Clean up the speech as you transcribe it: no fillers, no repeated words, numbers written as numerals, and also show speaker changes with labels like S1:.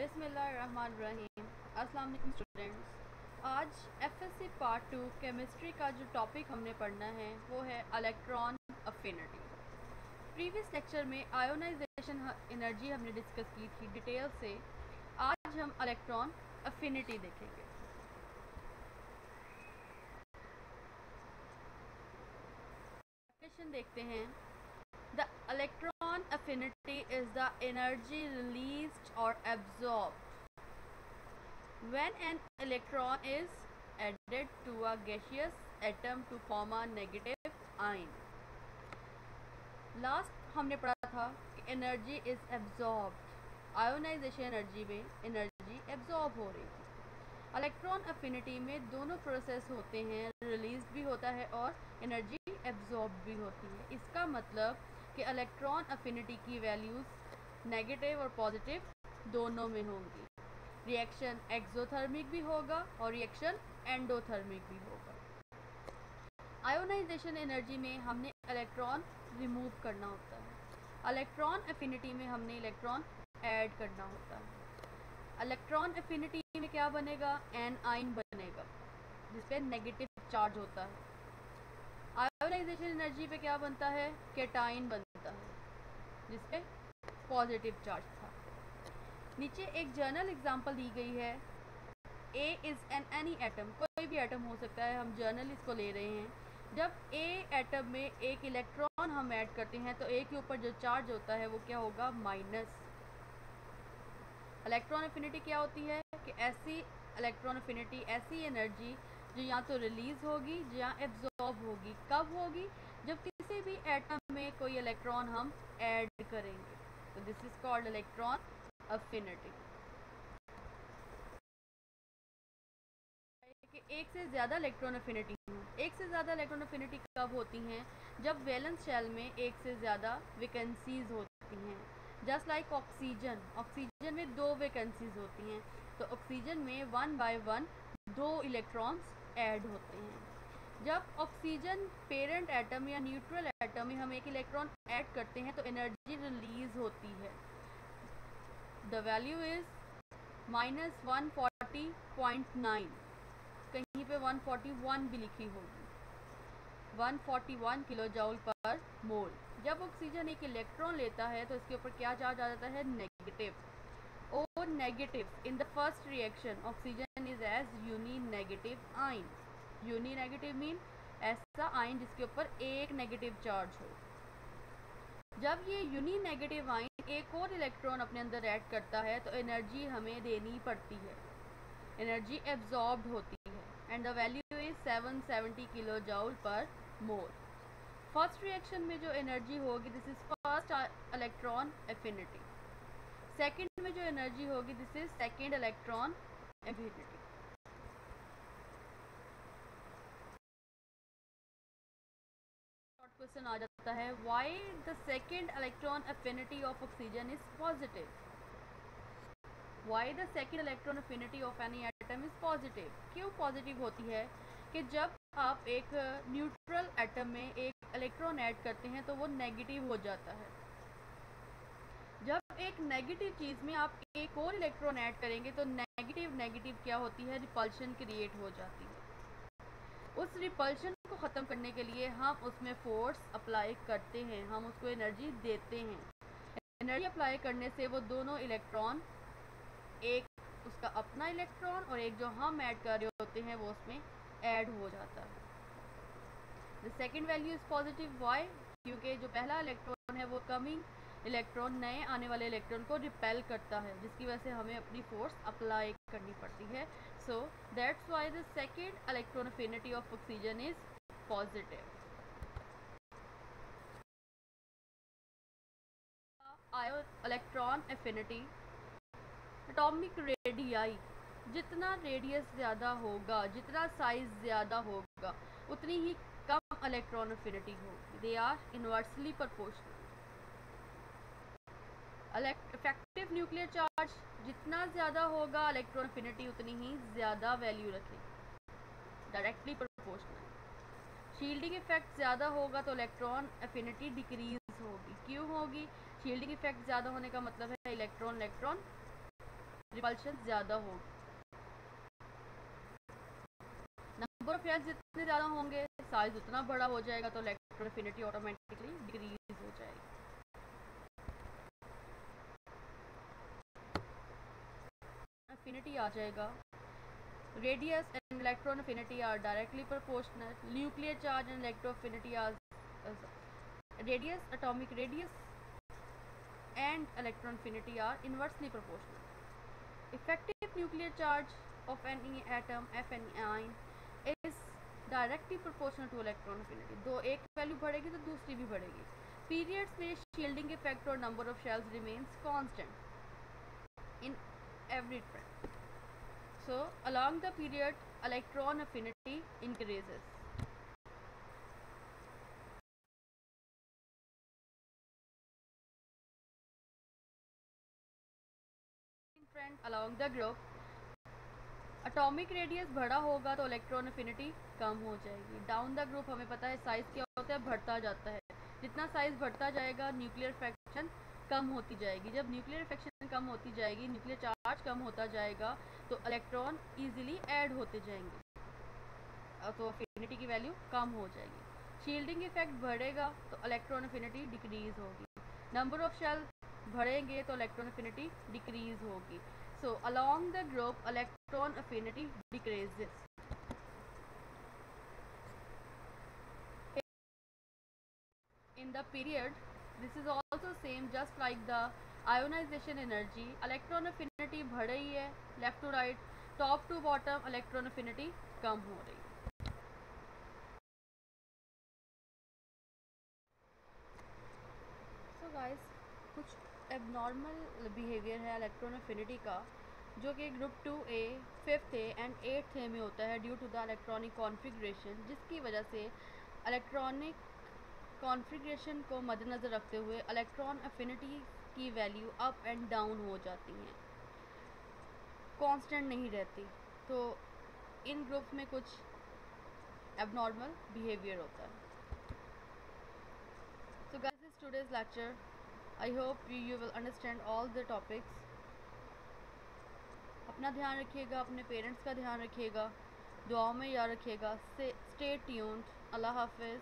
S1: बिस्मिल्लाहिर्रहमानिर्रहीम। अस्सलाम वालेकुम स्टूडेंट्स। आज एफएससी पार्ट 2 केमिस्ट्री का जो टॉपिक हमने पढ़ना है वो है इलेक्ट्रॉन अफिनिटी। प्रीवियस लेक्चर में आयोनाइजेशन एनर्जी हमने डिस्कस की थी डिटेल से। आज हम इलेक्ट्रॉन अफिनिटी देखेंगे। डेफिनेशन देखते हैं। The electron affinity is the energy released or absorbed when an electron is added to a gaseous atom to form a negative ion. Last हमने पढ़ा था कि energy is absorbed. Ionization energy में energy absorb हो रही थी। Electron affinity में दोनों प्रोसेस होते हैं, रिलीज भी होता है और एनर्जी एब्जॉर्ब भी होती है। इसका मतलब कि इलेक्ट्रॉन अफिनिटी की वैल्यूज़ नेगेटिव और पॉजिटिव दोनों में होंगी। रिएक्शन एक्सोथर्मिक भी होगा और रिएक्शन एंडोथर्मिक भी होगा। आयोनाइजेशन एनर्जी में हमने इलेक्ट्रॉन रिमूव करना होता है। इलेक्ट्रॉन अफिनिटी में हमने इलेक्ट्रॉन ऐड करना होता है। इलेक्ट्रॉन अफिनिटी में क्या बनेगा? एन आइन बनेगा जिस पे नेगेटिव चार्ज होता है। आयोनाइजेशन एनर्जी पे क्या बनता है? कैटाइन बनता है जिस पे पॉजिटिव चार्ज था। नीचे एक जर्नल एग्जांपल दी गई है। A is an any atom, कोई भी एटम हो सकता है, हम जर्नल इसको ले रहे हैं। जब ए एटम में एक इलेक्ट्रॉन हम ऐड करते हैं तो ए के ऊपर जो चार्ज होता है वो क्या होगा? माइनस। इलेक्ट्रॉन अफिनिटी क्या होती है कि ऐसी इलेक्ट्रॉन अफिनिटी, ऐसी एनर्जी जो या तो रिलीज होगी या एब्जॉर्ब होगी। कब होगी? जब किसी भी एटम में कोई इलेक्ट्रॉन हम ऐड करेंगे। तो this is called electron affinity. कि एक से ज़्यादा इलेक्ट्रॉन अफिनिटी हो। एक से ज़्यादा इलेक्ट्रॉन अफिनिटी कब होती हैं? जब वैलेंस शेल में एक से ज़्यादा वैकेंसीज होती हैं। जस्ट लाइक ऑक्सीजन, ऑक्सीजन में 2 वैकेंसीज होती हैं। तो ऑक्सीजन में 1 बाय 1 2 इलेक्ट्रॉन्स ऐड होते हैं। जब ऑक्सीजन पेरेंट एटम या न्यूट्रल एटम में हम एक इलेक्ट्रॉन ऐड करते हैं तो एनर्जी रिलीज होती है। द वैल्यू इज -140.9, कहीं पे 141 भी लिखी होगी। 141 किलो जूल पर मोल। जब ऑक्सीजन एक इलेक्ट्रॉन लेता है तो इसके ऊपर क्या चार्ज आ जाता है? Negative. O negative in the first reaction oxygen is as uni negative ion. Uni negative mean ऐसा आयन जिसके ऊपर एक नेगेटिव चार्ज हो। जब ये यूनी नेगेटिव आयन एक और इलेक्ट्रॉन अपने अंदर ऐड करता है तो एनर्जी हमें देनी पड़ती है, एनर्जी एब्जॉर्ब्ड होती है and the value is 770 kilo joule per mole. First reaction में जो एनर्जी होगी this is first electron affinity. Second में जो एनर्जी होगी this is second electron affinity. Short question आ जाता है, why the second electron affinity of oxygen is positive? Why the second electron affinity of any atom is positive? क्यों positive होती है? कि जब आप एक न्यूट्रल एटम में एक इलेक्ट्रॉन ऐड करते हैं तो वो नेगेटिव हो जाता है। जब एक नेगेटिव चीज़ में आप एक और इलेक्ट्रॉन ऐड करेंगे तो नेगेटिव नेगेटिव क्या होती है? रिपल्शन क्रिएट हो जाती है। उस रिपल्शन को ख़त्म करने के लिए हम उसमें फोर्स अप्लाई करते हैं, हम उसको एनर्जी देते हैं। एनर्जी अप्लाई करने से वो दोनों इलेक्ट्रॉन, एक उसका अपना इलेक्ट्रॉन और एक जो हम ऐड कर रहे होते हैं वो उसमें ऐड हो जाता है। The second value is positive. Why? क्योंकि जो पहला इलेक्ट्रॉन है वो कमिंग इलेक्ट्रॉन नए आने वाले इलेक्ट्रॉन को रिपेल करता है, जिसकी वजह से हमें अपनी फोर्स अप्लाई करनी पड़ती है। So that's why the second electron affinity of oxygen is positive. Electron affinity atomic radii, जितना रेडियस ज़्यादा होगा, जितना साइज ज़्यादा होगा उतनी ही कम इलेक्ट्रॉन अफिनिटी होगी। They are inversely proportional. Effective nuclear charge जितना ज़्यादा होगा इलेक्ट्रॉन अफिनिटी उतनी ही ज़्यादा वैल्यू रखेगी, डायरेक्टली प्रोपोर्शनल। शील्डिंग इफेक्ट ज़्यादा होगा तो इलेक्ट्रॉन अफिनिटी डिक्रीज होगी। क्यों होगी? शील्डिंग इफेक्ट ज़्यादा होने का मतलब है इलेक्ट्रॉन रिपल्शन ज़्यादा होगी। नंबर ऑफ शेल्स जितने ज़्यादा होंगे साइज उतना बड़ा हो जाएगा, तो इलेक्ट्रोनेफिनिटी ऑटोमेटिकली डिक्रीज हो जाएगी। एफिनिटी आ जाएगा। Radius and electron affinity are directly proportional. Nuclear charge and electron affinity are radius, atomic radius and electron affinity are inversely proportional. Effective nuclear charge of any atom f any ion is directly proportional to electron affinity. दो एक value बढ़ेगी तो दूसरी भी बढ़ेगी। Periods में shielding effect और number of shells remains constant in every trend. So along the period electron affinity increases. Trend along the group, atomic radius बड़ा होगा तो इलेक्ट्रॉन एफिनिटी कम हो जाएगी। डाउन द ग्रुप हमें पता है साइज़ क्या होता है, बढ़ता जाता है। जितना साइज़ बढ़ता जाएगा न्यूक्लियर फ्रैक्शन कम होती जाएगी। जब न्यूक्लियर फ्रैक्शन कम होती जाएगी, न्यूक्लियर चार्ज कम होता जाएगा, तो इलेक्ट्रॉन ईजिली ऐड होते जाएंगे, तो एफिनिटी की वैल्यू कम हो जाएगी। शील्डिंग इफेक्ट बढ़ेगा तो इलेक्ट्रॉन एफिनिटी डिक्रीज होगी। नंबर ऑफ शेल बढ़ेंगे तो इलेक्ट्रॉन एफिनिटी डिक्रीज होगी। So along the group electron affinity decreases. In the period, this is also same just like the ionization energy. Electron affinity बढ़ रही है left to right, top to bottom electron affinity कम हो रही है। So guys, कुछ abnormal behaviour है electron affinity का, जो कि group 2A, 5th A and 8th A में होता है due to the electronic configuration, जिसकी वजह से इलेक्ट्रॉनिक कॉन्फ़िगरेशन को मद्देनज़र रखते हुए इलेक्ट्रॉन एफिनिटी की वैल्यू अप एंड डाउन हो जाती हैं, कांस्टेंट नहीं रहती। तो इन ग्रुप्स में कुछ एबनॉर्मल बिहेवियर होता है। So guys, this is today's lecture. I hope you will understand all the topics. अपना ध्यान रखिएगा, अपने पेरेंट्स का ध्यान रखिएगा, दुआओं में याद रखिएगा। Stay tuned. अल्लाह हाफिज़।